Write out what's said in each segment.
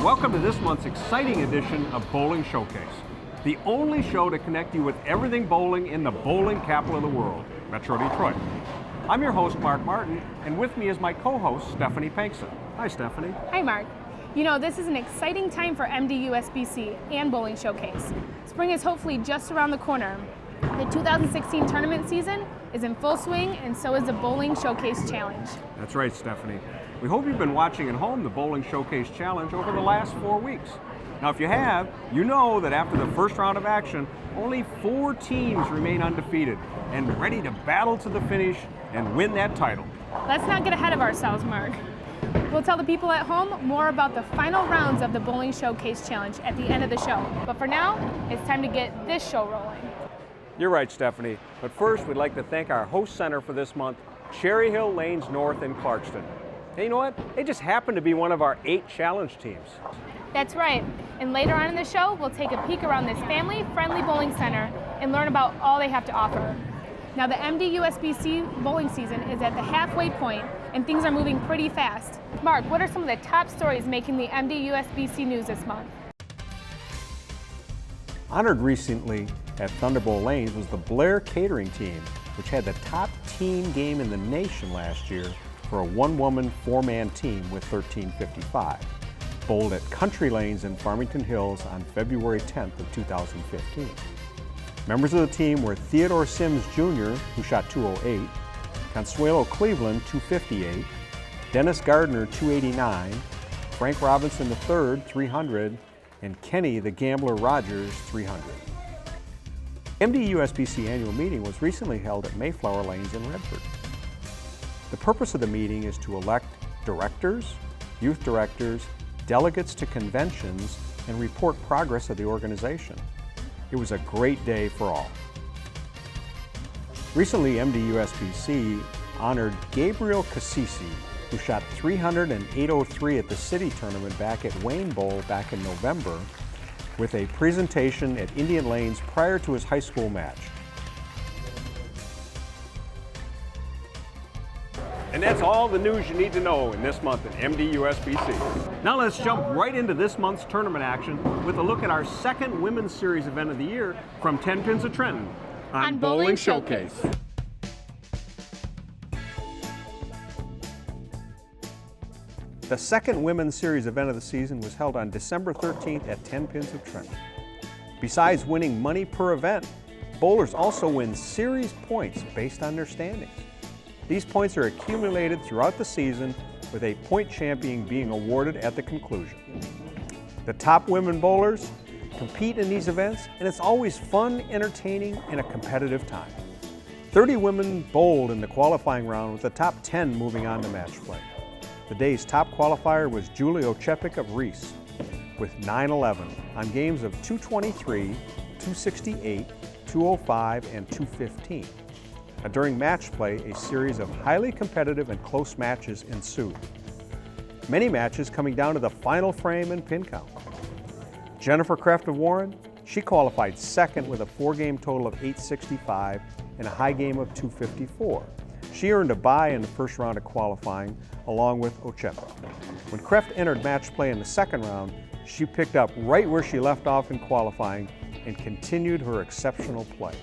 Welcome to this month's exciting edition of Bowling Showcase, the only show to connect you with everything bowling in the bowling capital of the world, Metro Detroit. I'm your host, Mark Martin, and with me is my co-host, Stephanie Pankson. Hi, Stephanie. Hi, Mark. You know, this is an exciting time for MDU-SBC and Bowling Showcase. Spring is hopefully just around the corner. The 2016 tournament season is in full swing, and so is the Bowling Showcase Challenge. That's right, Stephanie. We hope you've been watching at home the Bowling Showcase Challenge over the last 4 weeks. Now, if you have, you know that after the first round of action, only 4 teams remain undefeated and ready to battle to the finish and win that title. Let's not get ahead of ourselves, Mark. We'll tell the people at home more about the final rounds of the Bowling Showcase Challenge at the end of the show. But for now, it's time to get this show rolling. You're right, Stephanie. But first, we'd like to thank our host center for this month, Cherry Hill Lanes North in Clarkston. Hey, you know what? They just happen to be one of our 8 challenge teams. That's right. And later on in the show, we'll take a peek around this family-friendly bowling center and learn about all they have to offer. Now, the MDU-SBC bowling season is at the halfway point, and things are moving pretty fast. Mark, what are some of the top stories making the MDU-SBC news this month? Honored recently at Thunderbolt Lanes was the Blair Catering Team, which had the top team game in the nation last year for a 1-woman, 4-man team with 1355, bowled at Country Lanes in Farmington Hills on February 10th of 2015. Members of the team were Theodore Sims Jr., who shot 208, Consuelo Cleveland 258, Dennis Gardner 289, Frank Robinson III 300, and Kenny the Gambler Rogers 300. MDU-SBC annual meeting was recently held at Mayflower Lanes in Redford. The purpose of the meeting is to elect directors, youth directors, delegates to conventions, and report progress of the organization. It was a great day for all. Recently, MDU-SBC honored Gabriel Cassisi, who shot 300 and 803 at the city tournament back at Wayne Bowl back in November, with a presentation at Indian Lanes prior to his high school match. And that's all the news you need to know in this month at MDU-SBC. Now let's jump right into this month's tournament action with a look at our second Women's Series event of the year from 10 Pins of Trenton on Bowling Showcase. The second Women's Series event of the season was held on December 13th at 10 Pins of Trenton. Besides winning money per event, bowlers also win series points based on their standings. These points are accumulated throughout the season, with a point champion being awarded at the conclusion. The top women bowlers compete in these events, and it's always fun, entertaining, and a competitive time. 30 women bowled in the qualifying round, with the top 10 moving on to match play. The day's top qualifier was Julie Ochepik of Reese, with 911 on games of 223, 268, 205, and 215. During match play, a series of highly competitive and close matches ensued. Many matches coming down to the final frame and pin count. Jennifer Kreft of Warren, she qualified second with a 4-game total of 865 and a high game of 254. She earned a bye in the first round of qualifying, along with Ochepik. When Kreft entered match play in the second round, she picked up right where she left off in qualifying and continued her exceptional play.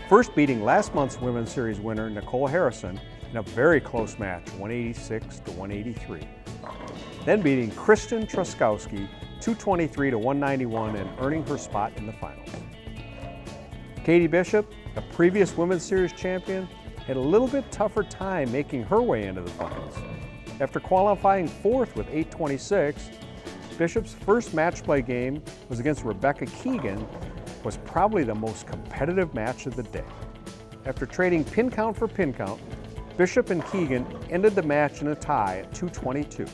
First beating last month's Women's Series winner Nicole Harrison in a very close match, 186 to 183. Then beating Kristen Truskowski 223 to 191 and earning her spot in the finals. Katie Bishop, a previous Women's Series champion, had a little bit tougher time making her way into the finals. After qualifying 4th with 826, Bishop's first match play game was against Rebecca Keegan, was probably the most competitive match of the day. After trading pin count for pin count, Bishop and Keegan ended the match in a tie at 222.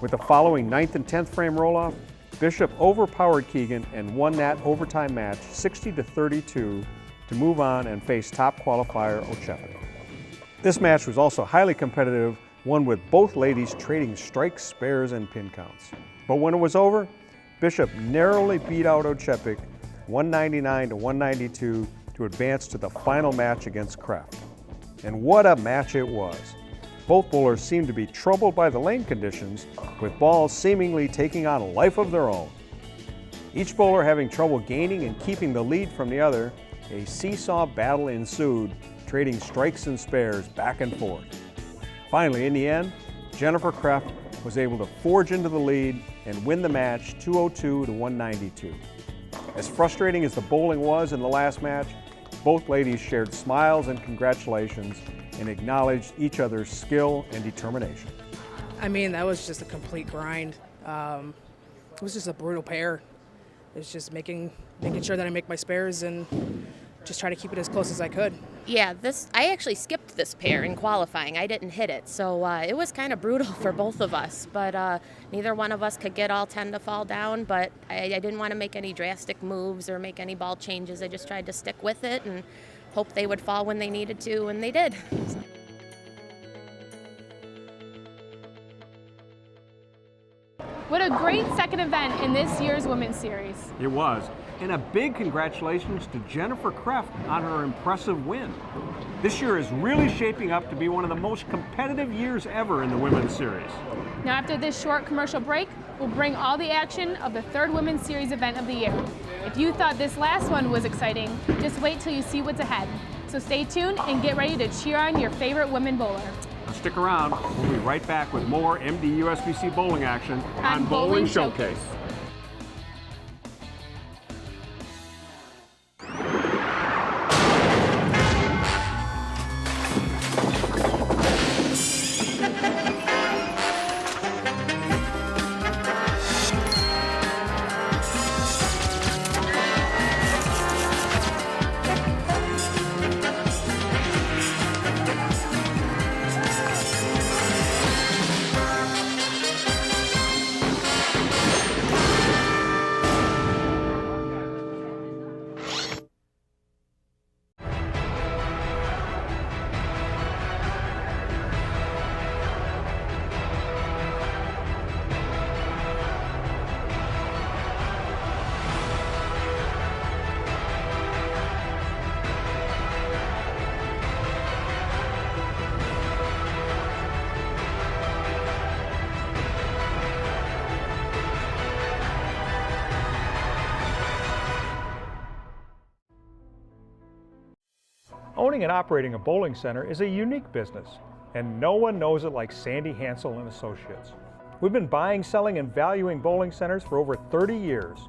With the following 9th and 10th frame roll-off, Bishop overpowered Keegan and won that overtime match 60 to 32 to move on and face top qualifier Ochepik. This match was also highly competitive, one with both ladies trading strikes, spares, and pin counts. But when it was over, Bishop narrowly beat out Ochepik 199 to 192 to advance to the final match against Kreft. And what a match it was. Both bowlers seemed to be troubled by the lane conditions, with balls seemingly taking on a life of their own. Each bowler having trouble gaining and keeping the lead from the other, a seesaw battle ensued, trading strikes and spares back and forth. Finally, in the end, Jennifer Kreft was able to forge into the lead and win the match 202 to 192. As frustrating as the bowling was in the last match, both ladies shared smiles and congratulations and acknowledged each other's skill and determination. I mean, that was just a complete grind. It was just a brutal pair. It was just making sure that I make my spares and just try to keep it as close as I could. Yeah, I actually skipped this pair in qualifying. I didn't hit it, so it was kind of brutal for both of us. But neither one of us could get all 10 to fall down, but I didn't want to make any drastic moves or make any ball changes. I just tried to stick with it and hope they would fall when they needed to, and they did. What a great second event in this year's Women's Series. It was. And a big congratulations to Jennifer Kreft on her impressive win. This year is really shaping up to be one of the most competitive years ever in the Women's Series. Now after this short commercial break, we'll bring all the action of the third Women's Series event of the year. If you thought this last one was exciting, just wait till you see what's ahead. So stay tuned and get ready to cheer on your favorite women bowler. Now stick around, we'll be right back with more MD USBC bowling action on Bowling Showcase. Owning and operating a bowling center is a unique business, and no one knows it like Sandy Hansel and Associates. We've been buying, selling, and valuing bowling centers for over 30 years.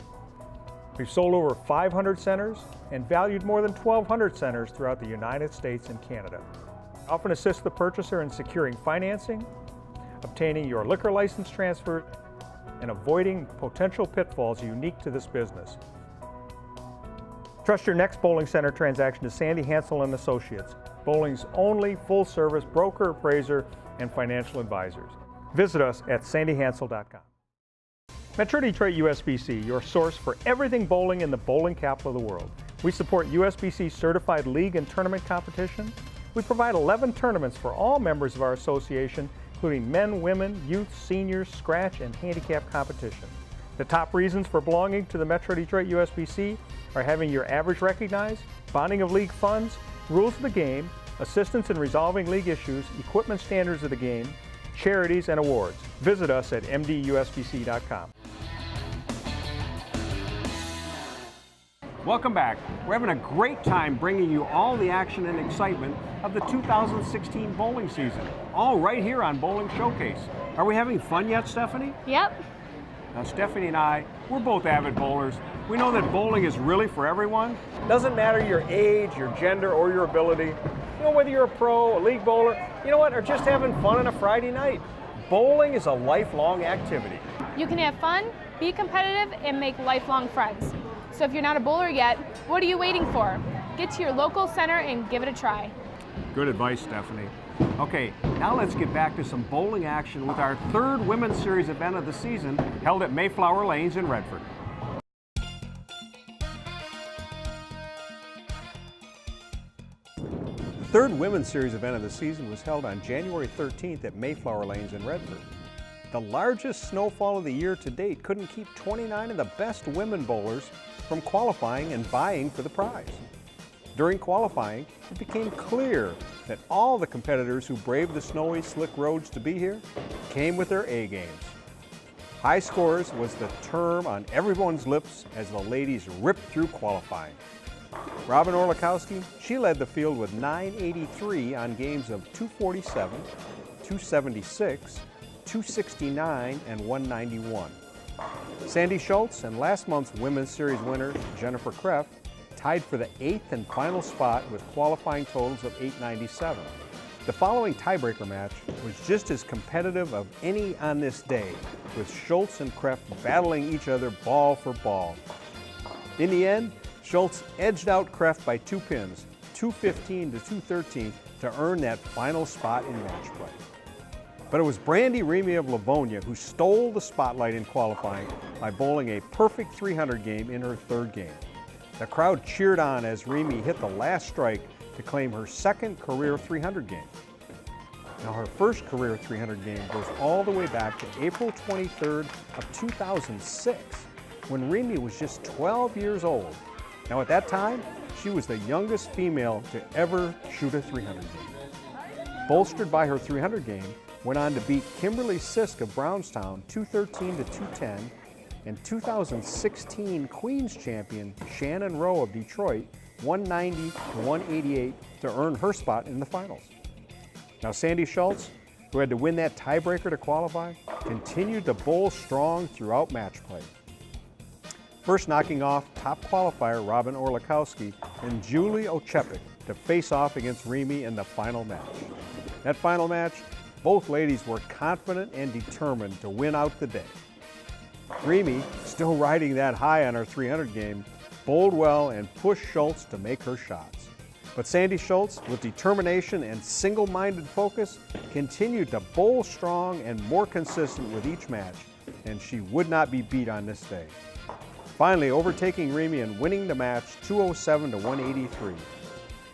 We've sold over 500 centers and valued more than 1,200 centers throughout the United States and Canada. We often assist the purchaser in securing financing, obtaining your liquor license transfer, and avoiding potential pitfalls unique to this business. Trust your next bowling center transaction to Sandy Hansel and Associates, bowling's only full-service broker, appraiser, and financial advisors. Visit us at sandyhansel.com. Metro Detroit USBC, your source for everything bowling in the bowling capital of the world. We support USBC certified league and tournament competition. We provide 11 tournaments for all members of our association, including men, women, youth, seniors, scratch, and handicap competition. The top reasons for belonging to the Metro Detroit USBC are having your average recognized, bonding of league funds, rules of the game, assistance in resolving league issues, equipment standards of the game, charities, and awards. Visit us at mdusbc.com. Welcome back. We're having a great time bringing you all the action and excitement of the 2016 bowling season, all right here on Bowling Showcase. Are we having fun yet, Stephanie? Yep. Now, Stephanie and I, we're both avid bowlers. We know that bowling is really for everyone. Doesn't matter your age, your gender, or your ability. You know, whether you're a pro, a league bowler, you know what, or just having fun on a Friday night. Bowling is a lifelong activity. You can have fun, be competitive, and make lifelong friends. So if you're not a bowler yet, what are you waiting for? Get to your local center and give it a try. Good advice, Stephanie. Okay, now let's get back to some bowling action with our third Women's Series event of the season held at Mayflower Lanes in Redford. The third Women's Series event of the season was held on January 13th at Mayflower Lanes in Redford. The largest snowfall of the year to date couldn't keep 29 of the best women bowlers from qualifying and vying for the prize. During qualifying, it became clear that all the competitors who braved the snowy, slick roads to be here came with their A games. High scores was the term on everyone's lips as the ladies ripped through qualifying. Robin Orlikowski, she led the field with 983 on games of 247, 276, 269, and 191. Sandy Schultz and last month's Women's Series winner, Jennifer Kreff, tied for the 8th and final spot with qualifying totals of 897. The following tiebreaker match was just as competitive of any on this day, with Schultz and Kreff battling each other ball for ball. In the end, Schultz edged out Kreff by 2 pins, 215 to 213, to earn that final spot in match play. But it was Brandy Rieme of Livonia who stole the spotlight in qualifying by bowling a perfect 300 game in her 3rd game. The crowd cheered on as Rieme hit the last strike to claim her 2nd career 300 game. Now her first career 300 game goes all the way back to April 23rd of 2006, when Rieme was just 12 years old. Now at that time, she was the youngest female to ever shoot a 300 game. Bolstered by her 300 game, went on to beat Kimberly Sisk of Brownstown 213 to 210, and 2016 Queens champion Shannon Rowe of Detroit 190 to 188 to earn her spot in the finals. Now Sandy Schultz, who had to win that tiebreaker to qualify, continued to bowl strong throughout match play. First knocking off top qualifier Robin Orlikowski and Julie Oczepik to face off against Rieme in the final match. That final match, both ladies were confident and determined to win out the day. Rieme, still riding that high on her 300 game, bowled well and pushed Schultz to make her shots. But Sandy Schultz, with determination and single-minded focus, continued to bowl strong and more consistent with each match, and she would not be beat on this day. Finally overtaking Rieme and winning the match 207 to 183.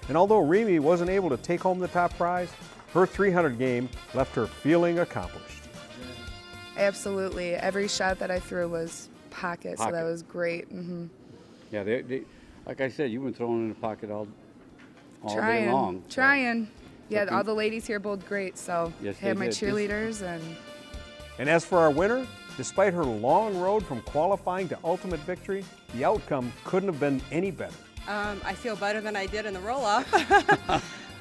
And although Rieme wasn't able to take home the top prize, her 300 game left her feeling accomplished. Absolutely. Every shot that I threw was pocket, so that was great. Yeah, they, like I said, you've been throwing in the pocket all Trying. day long. Trying. Yeah, all the ladies here bowled great, so Yes, I had they my did. cheerleaders and And as for our winner, despite her long road from qualifying to ultimate victory, the outcome couldn't have been any better. I feel better than I did in the roll-off.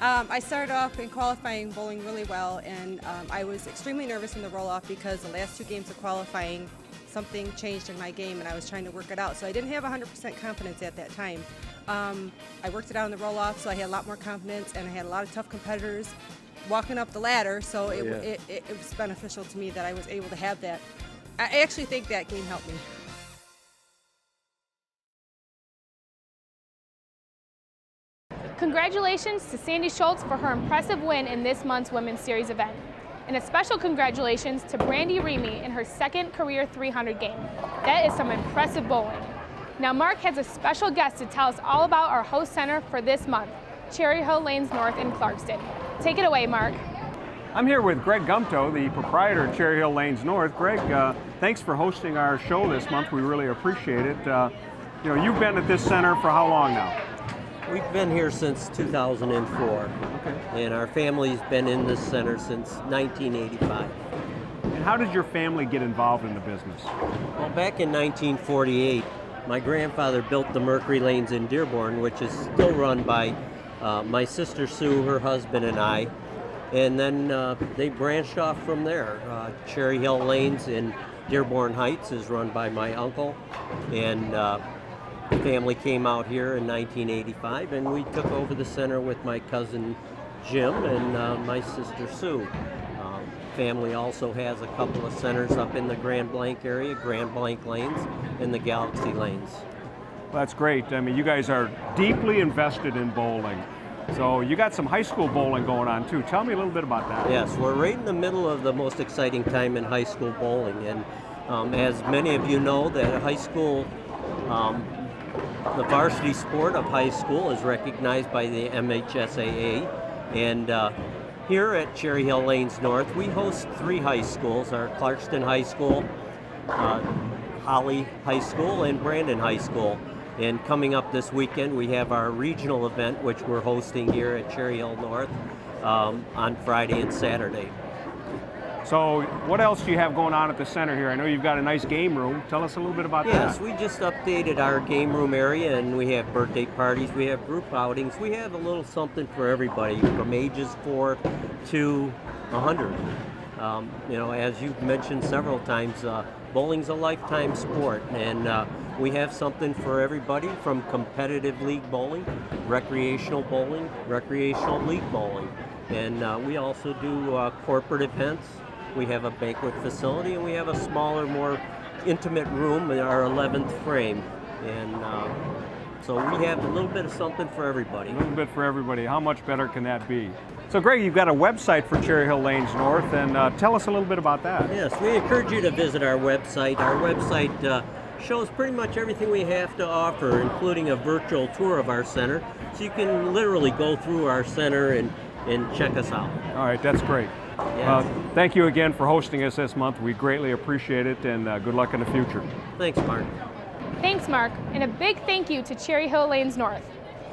I started off in qualifying bowling really well, and I was extremely nervous in the roll-off because the last 2 games of qualifying, something changed in my game and I was trying to work it out. So I didn't have 100% confidence at that time. I worked it out in the roll-off, so I had a lot more confidence, and I had a lot of tough competitors walking up the ladder, so it was beneficial to me that I was able to have that. I actually think that game helped me. Congratulations to Sandy Schultz for her impressive win in this month's Women's Series event. And a special congratulations to Brandy Rieme in her 2nd career 300 game. That is some impressive bowling. Now Mark has a special guest to tell us all about our host center for this month, Cherry Hill Lanes North in Clarkston. Take it away, Mark. I'm here with Greg Gumto, the proprietor of Cherry Hill Lanes North. Greg, thanks for hosting our show this month. We really appreciate it. You've been at this center for how long now? We've been here since 2004, and our family's been in this center since 1985. And how did your family get involved in the business? Well, back in 1948, my grandfather built the Mercury Lanes in Dearborn, which is still run by my sister Sue, her husband, and I. And then they branched off from there. Cherry Hill Lanes in Dearborn Heights is run by my uncle, and the family came out here in 1985, and we took over the center with my cousin Jim and my sister Sue. Family also has a couple of centers up in the Grand Blanc area, Grand Blanc Lanes and the Galaxy Lanes. Well, that's great. I mean, you guys are deeply invested in bowling. So you got some high school bowling going on too. Tell me a little bit about that. Yes, we're right in the middle of the most exciting time in high school bowling. And as many of you know, that high school, the varsity sport of high school is recognized by the MHSAA. And here at Cherry Hill Lanes North, we host 3 high schools, our Clarkston High School, Holly High School, and Brandon High School. And coming up this weekend, we have our regional event, which we're hosting here at Cherry Hill North on Friday and Saturday. So what else do you have going on at the center here? I know you've got a nice game room. Tell us a little bit about Yes, that. we just updated our game room area, and we have birthday parties, we have group outings, we have a little something for everybody from ages 4 to 100. You know, as you've mentioned several times, bowling's a lifetime sport, and we have something for everybody from competitive league bowling, recreational league bowling. And we also do corporate events. We have a banquet facility, and we have a smaller, more intimate room in our 11th frame. And so we have a little bit of something for everybody. A little bit for everybody. How much better can that be? So Greg, you've got a website for Cherry Hill Lanes North, and tell us a little bit about that. Yes, we encourage you to visit our website. Our website shows pretty much everything we have to offer, including a virtual tour of our center. So you can literally go through our center and check us out. All right, that's great. Yes. Thank you again for hosting us this month. We greatly appreciate it, and good luck in the future. Thanks, Mark. Thanks, Mark, and a big thank you to Cherry Hill Lanes North.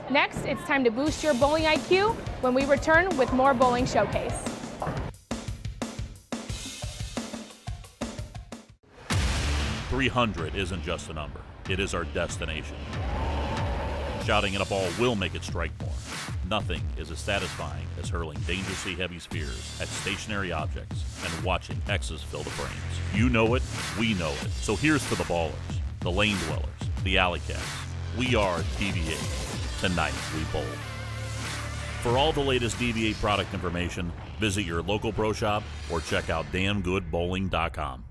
Next, it's time to boost your bowling IQ when we return with more Bowling Showcase. .300 isn't just a number, it is our destination. Shouting at a ball will make it strike more. Nothing is as satisfying as hurling dangerously heavy spheres at stationary objects and watching X's fill the frames. You know it, we know it. So here's to the ballers, the lane dwellers, the alley cats. We are DV8. Tonight we bowl. For all the latest DV8 product information, visit your local pro shop or check out damngoodbowling.com.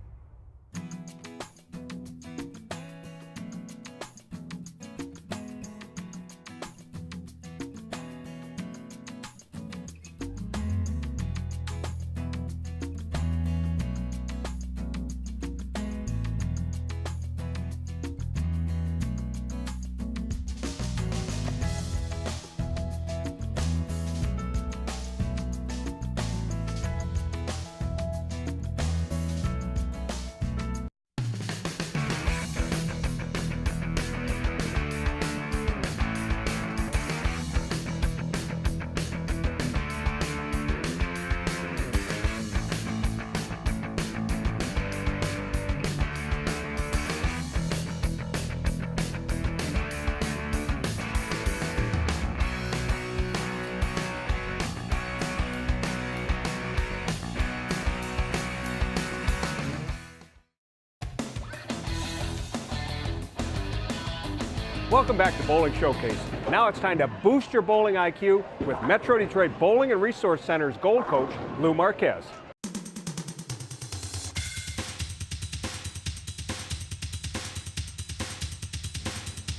Welcome back to Bowling Showcase. Now it's time to boost your bowling IQ with Metro Detroit Bowling and Resource Center's Gold Coach, Lou Marquez.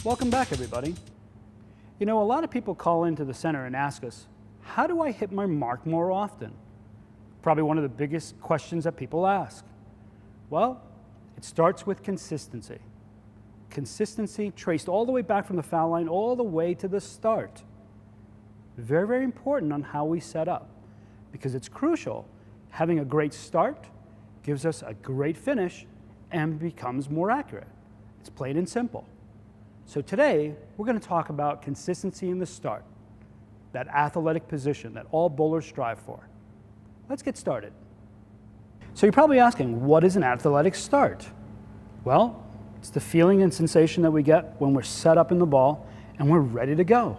Welcome back, everybody. You know, a lot of people call into the center and ask us, how do I hit my mark more often? Probably one of the biggest questions that people ask. Well, it starts with consistency. Consistency traced all the way back from the foul line all the way to the start. Very, very important on how we set up, because it's crucial. Having a great start gives us a great finish and becomes more accurate. It's plain and simple. So today, we're going to talk about consistency in the start, that athletic position that all bowlers strive for. Let's get started. So you're probably asking, what is an athletic start? Well, it's the feeling and sensation that we get when we're set up in the ball and we're ready to go.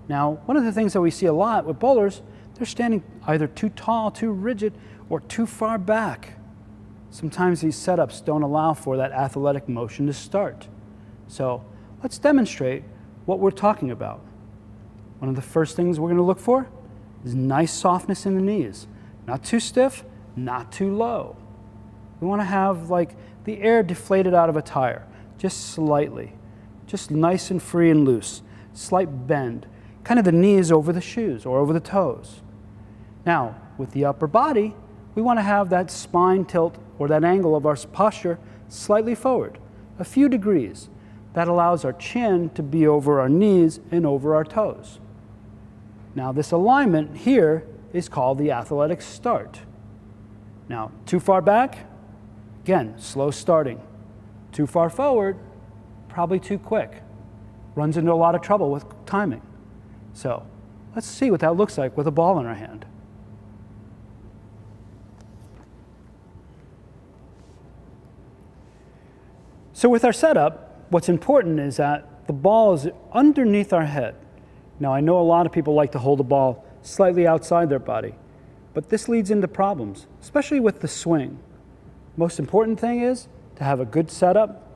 Now, one of the things that we see a lot with bowlers, they're standing either too tall, too rigid, or too far back. Sometimes these setups don't allow for that athletic motion to start. So let's demonstrate what we're talking about. One of the first things we're going to look for is nice softness in the knees. Not too stiff, not too low. We want to have like the air deflated out of a tire, just slightly, just nice and free and loose, slight bend, kind of the knees over the shoes or over the toes. Now, with the upper body, we want to have that spine tilt or that angle of our posture slightly forward, a few degrees. That allows our chin to be over our knees and over our toes. Now, this alignment here is called the athletic start. Now, too far back, again, slow starting. Too far forward, probably too quick. runs into a lot of trouble with timing. So let's see what that looks like with a ball in our hand. So with our setup, what's important is that the ball is underneath our head. Now I know a lot of people like to hold the ball slightly outside their body, but this leads into problems, especially with the swing. Most important thing is to have a good setup,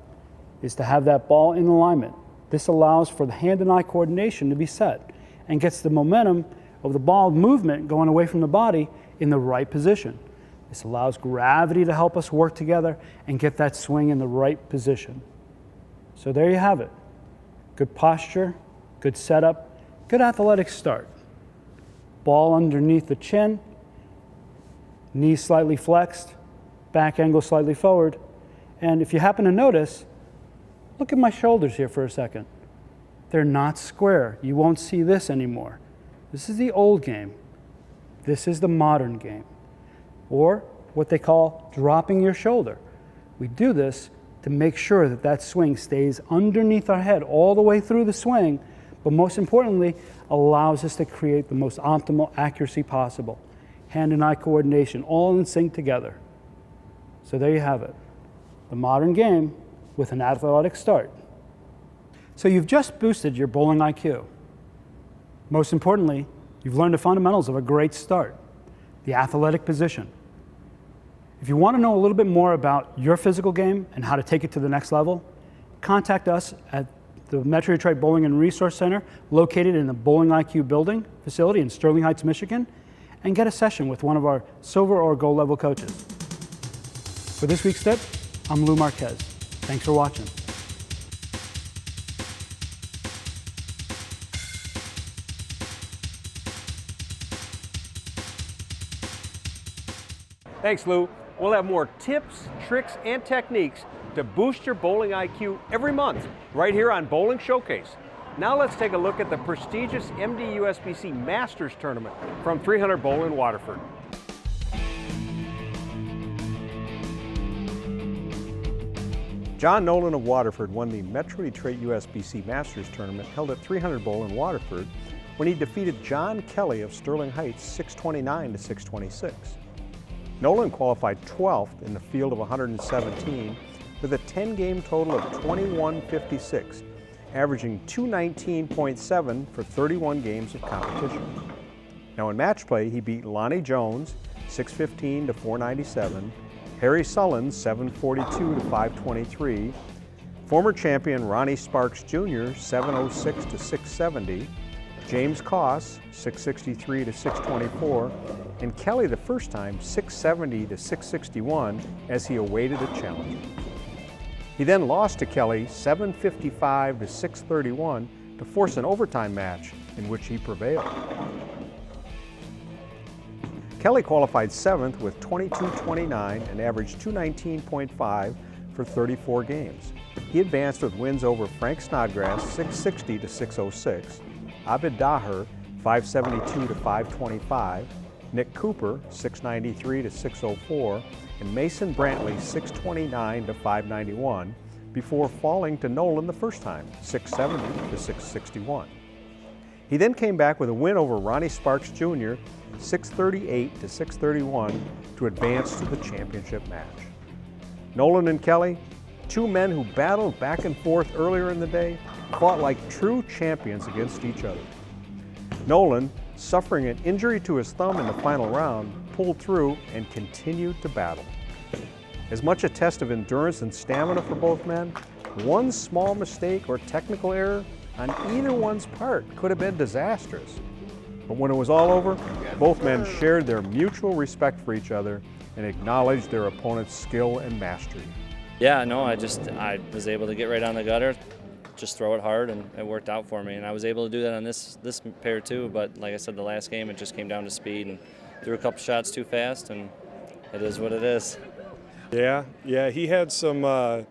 is to have that ball in alignment. This allows for the hand and eye coordination to be set and gets the momentum of the ball movement going away from the body in the right position. This allows gravity to help us work together and get that swing in the right position. So there you have it. Good posture, good setup, good athletic start. Ball underneath the chin, knees slightly flexed, back angle slightly forward. And if you happen to notice, look at my shoulders here for a second. They're not square. You won't see this anymore. This is the old game. This is the modern game. Or what they call dropping your shoulder. We do this to make sure that that swing stays underneath our head all the way through the swing, but most importantly, allows us to create the most optimal accuracy possible. Hand and eye coordination, all in sync together. So there you have it. The modern game with an athletic start. So you've just boosted your bowling IQ. Most importantly, you've learned the fundamentals of a great start, the athletic position. If you want to know a little bit more about your physical game and how to take it to the next level, contact us at the Metro Detroit Bowling and Resource Center, located in the Bowling IQ building facility in Sterling Heights, Michigan, and get a session with one of our silver or gold level coaches. For this week's tip, I'm Lou Marquez. Thanks for watching. Thanks, Lou. We'll have more tips, tricks, and techniques to boost your bowling IQ every month right here on Bowling Showcase. Now let's take a look at the prestigious MDUSBC Masters Tournament from 300 Bowl in Waterford. John Nolan of Waterford won the Metro Detroit USBC Masters Tournament held at 300 Bowl in Waterford when he defeated John Kelly of Sterling Heights 629 to 626. Nolan qualified 12th in the field of 117 with a 10-game total of 21.56, averaging 219.7 for 31 games of competition. Now in match play, he beat Lonnie Jones 615 to 497, Harry Sullins 742 to 523, former champion Ronnie Sparks Jr. 706 to 670, James Koss 663 to 624, and Kelly the first time 670 to 661 as he awaited a challenge. He then lost to Kelly 755 to 631 to force an overtime match in which he prevailed. Kelly qualified 7th with 22.29 and averaged 219.5 for 34 games. He advanced with wins over Frank Snodgrass 660 to 606, Abid Daher 572 to 525, Nick Cooper 693 to 604, and Mason Brantley 629 to 591 before falling to Nolan the first time 670 to 661. He then came back with a win over Ronnie Sparks Jr. 638 to 631 to advance to the championship match. Nolan and Kelly, two men who battled back and forth earlier in the day, fought like true champions against each other. Nolan, suffering an injury to his thumb in the final round, pulled through and continued to battle. As much a test of endurance and stamina for both men, one small mistake or technical error on either one's part could have been disastrous. But when it was all over, both men shared their mutual respect for each other and acknowledged their opponent's skill and mastery. Yeah, no, I was able to get right on the gutter, just throw it hard, and it worked out for me. And I was able to do that on this pair too, but like I said, the last game, it just came down to speed and threw a couple shots too fast, and it is what it is. Yeah, he had some,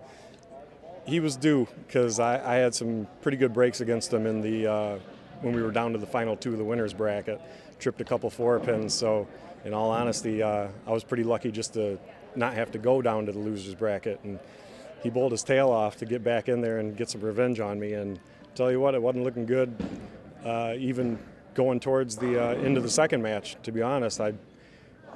he was due, because I had some pretty good breaks against him in the, when we were down to the final two of the winner's bracket, tripped a couple 4-pins, so in all honesty, I was pretty lucky just to not have to go down to the loser's bracket, and he bowled his tail off to get back in there and get some revenge on me, and tell you what, it wasn't looking good even going towards the end of the second match, to be honest. I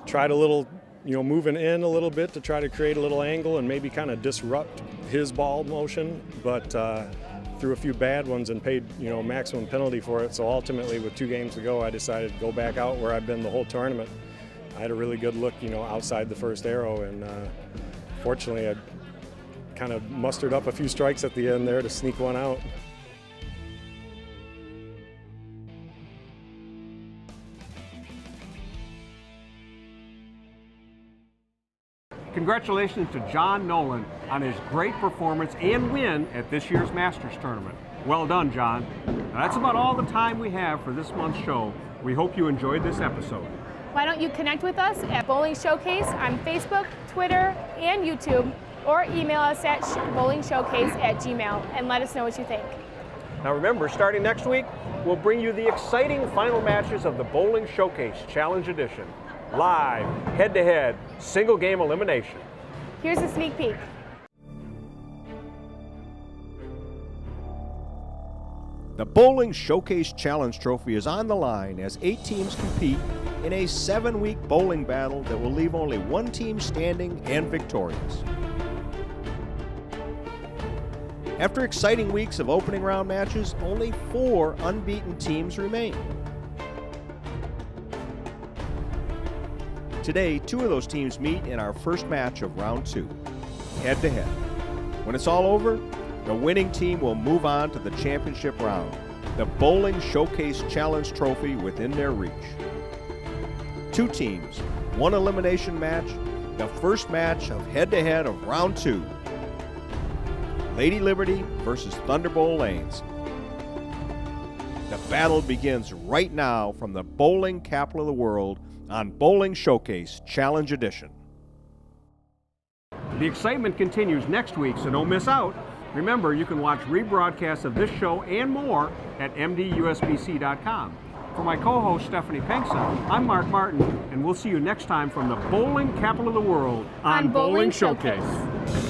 tried a little, moving in a little bit to try to create a little angle and maybe kind of disrupt his ball motion, but threw a few bad ones and paid, maximum penalty for it. So ultimately, with 2 games to go, I decided to go back out where I've been the whole tournament. I had a really good look, outside the first arrow, and fortunately, I kind of mustered up a few strikes at the end there to sneak one out. Congratulations to John Nolan on his great performance and win at this year's Masters Tournament. Well done, John. Now, that's about all the time we have for this month's show. We hope you enjoyed this episode. Why don't you connect with us at Bowling Showcase on Facebook, Twitter, and YouTube, or email us at bowlingshowcase@gmail and let us know what you think. Now remember, starting next week, we'll bring you the exciting final matches of the Bowling Showcase Challenge Edition. Live, head-to-head, single game elimination. Here's a sneak peek. The Bowling Showcase Challenge Trophy is on the line as 8 teams compete in a 7-week bowling battle that will leave only one team standing and victorious. After exciting weeks of opening round matches, only 4 unbeaten teams remain. Today, 2 of those teams meet in our first match of round 2, head-to-head. When it's all over, the winning team will move on to the championship round, the Bowling Showcase Challenge Trophy within their reach. 2 teams, 1 elimination match, the first match of head-to-head of round 2. Lady Liberty versus Thunderbolt Lanes. The battle begins right now from the bowling capital of the world on Bowling Showcase Challenge Edition. The excitement continues next week, so don't miss out. Remember, you can watch rebroadcasts of this show and more at mdusbc.com. For my co-host Stephanie Penksa, I'm Mark Martin, and we'll see you next time from the bowling capital of the world on Bowling Showcase.